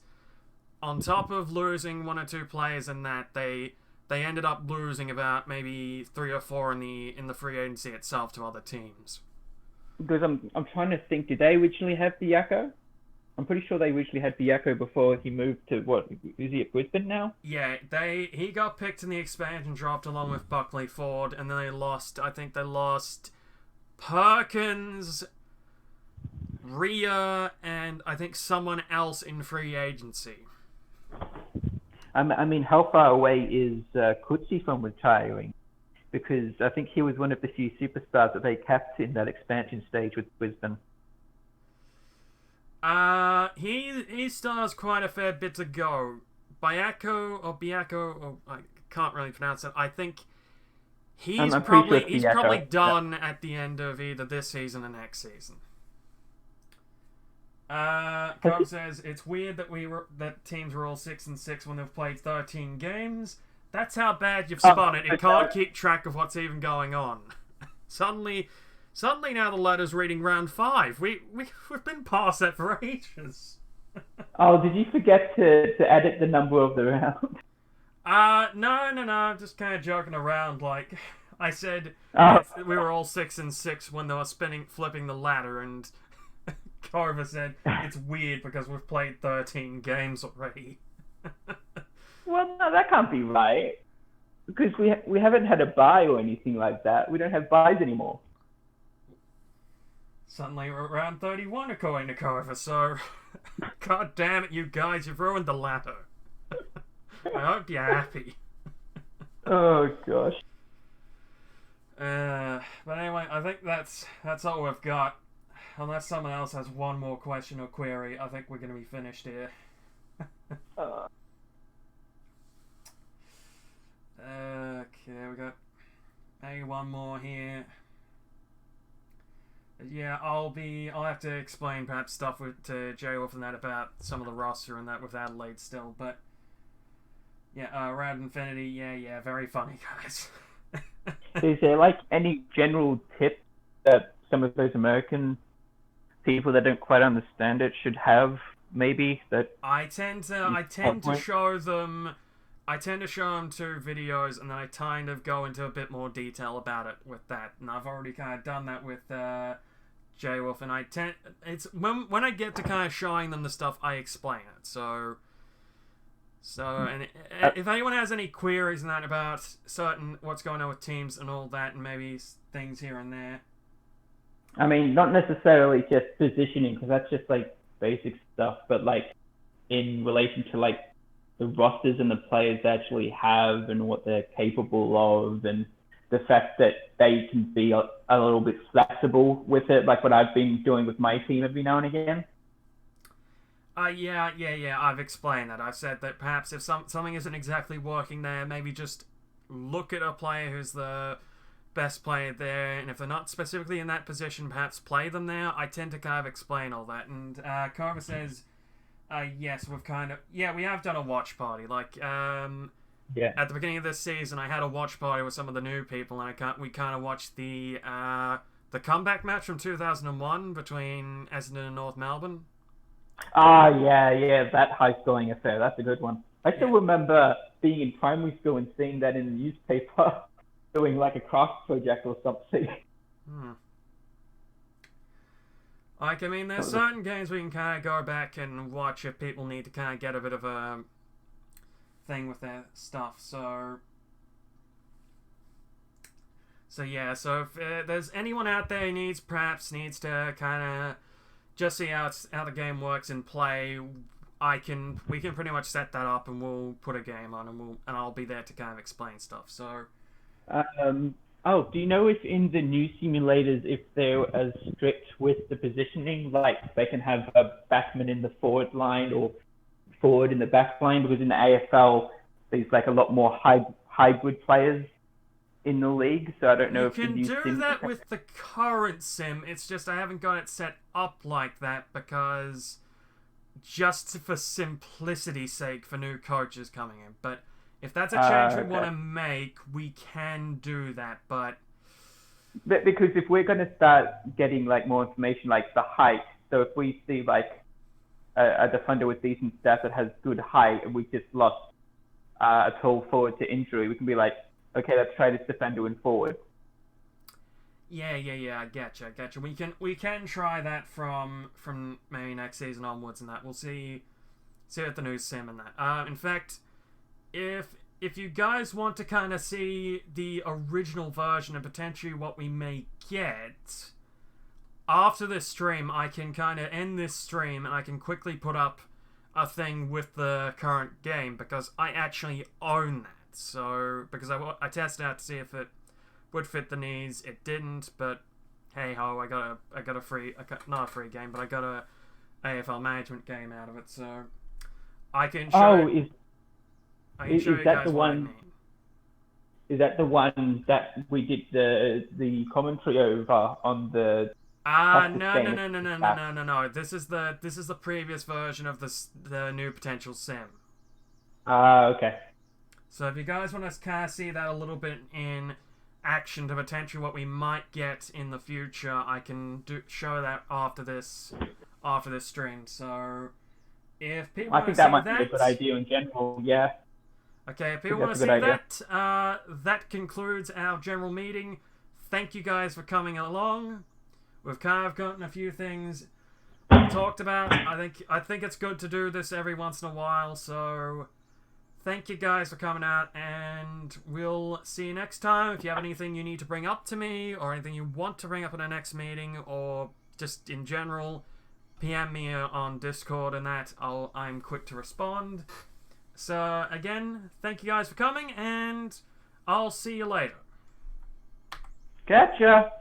B: on top of losing 1 or 2 players in that, they ended up losing about maybe 3 or 4 in the free agency itself to other teams.
A: Because I'm trying to think, did they originally have Biako? I'm pretty sure they originally had Biako before he moved to what? Is he at Brisbane now?
B: Yeah, he got picked in the expansion draft along with Buckley Ford, and then they lost Perkins, Rhea, and I think someone else in free agency.
A: I mean, how far away is Coetzee from retiring? Because I think he was one of the few superstars that they kept in that expansion stage with Brisbane.
B: He still has quite a fair bit to go. Biako, or I can't really pronounce it. I think he's probably done at the end of either this season or next season. Cobb says it's weird that teams were all 6 and 6 when they've played 13 games. That's how bad you've spun it. It can't keep track of what's even going on. Suddenly now the ladder's reading round 5. We've been past that for ages.
A: Oh, did you forget to edit the number of the round?
B: No. I'm just kind of joking around. Like I said, we were all 6 and 6 when they were flipping the ladder, and Carver said it's weird because we've played 13 games already.
A: Well, no, that can't be right. Because we haven't had a bye or anything like that. We don't have byes anymore.
B: Suddenly we're at round 31 according to Carver, so god damn it, you guys, you've ruined the ladder. I hope you're happy.
A: Oh gosh.
B: But anyway, I think that's all we've got. unless someone else has one more question or query, I think we're going to be finished here. Okay, we got maybe one more here. Yeah, I'll have to explain perhaps stuff to J-Wolf and that about some of the roster and that with Adelaide still, but yeah, Rad Infinity, yeah, very funny, guys.
D: Is there like any general tips that some of those American people that don't quite understand it should have, maybe, that
B: I tend to show them two videos, and then I kind of go into a bit more detail about it with that. And I've already kind of done that with J-Wolf, and it's when I get to kind of showing them the stuff, I explain it. So and if anyone has any queries and that about certain what's going on with teams and all that, and maybe things here and there.
D: I mean, not necessarily just positioning, because that's just like basic stuff, but like in relation to like the rosters and the players they actually have and what they're capable of, and the fact that they can be a little bit flexible with it, like what I've been doing with my team every now and again.
B: Yeah. I've explained that. I've said that perhaps if something isn't exactly working there, maybe just look at a player who's the best player there, and if they're not specifically in that position, perhaps play them there. I tend to kind of explain all that. And Cobra says, yes, we have done a watch party. Like, at the beginning of this season, I had a watch party with some of the new people, and we kind of watched the comeback match from 2001 between Essendon and North Melbourne.
D: Yeah, that high-scoring affair. That's a good one. I still remember being in primary school and seeing that in the newspaper, doing like a craft project or something.
B: Like, I mean, there's certain games we can kind of go back and watch if people need to kind of get a bit of a thing with their stuff. So if there's anyone out there who perhaps needs to kind of just see how the game works and play, we can pretty much set that up, and we'll put a game on, and I'll be there to kind of explain stuff. So,
D: do you know if in the new simulators, if they're as strict with the positioning, like they can have a backman in the forward line or forward in the back line? Because in the AFL, there's like a lot more hybrid players in the league, so I don't know if
B: you can do that with the current sim. It's just I haven't got it set up like that because just for simplicity's sake for new coaches coming in. But if that's a change we want to make, we can do that. But
D: because if we're going to start getting like more information, like the height, so if we see like a defender with decent stats that has good height, and we just lost a tall forward to injury, we can be like, okay, let's try this defender in forward.
B: Yeah, I getcha. We can try that from maybe next season onwards, and that we'll see what the new sim and that. In fact, if you guys want to kind of see the original version and potentially what we may get after this stream, I can kind of end this stream and I can quickly put up a thing with the current game because I actually own that. So, because I tested out to see if it would fit the needs, it didn't, but hey ho, I got a free, not a free game, but I got a AFL management game out of it, so I can show you guys what I mean.
D: Is that the one that we did the commentary over on the?
B: No. This is the previous version of the new potential sim.
D: Okay.
B: So if you guys want to kind of see that a little bit in action to potentially what we might get in the future, I can show that after this stream. So if people
D: I think that might be a good idea in general. Yeah.
B: Okay, if people want to see that, that concludes our general meeting. Thank you guys for coming along. We've kind of gotten a few things talked about. I think it's good to do this every once in a while. So thank you guys for coming out, and we'll see you next time. If you have anything you need to bring up to me, or anything you want to bring up in our next meeting, or just in general, PM me on Discord and that. I'm quick to respond. So again, thank you guys for coming, and I'll see you later.
D: Gotcha.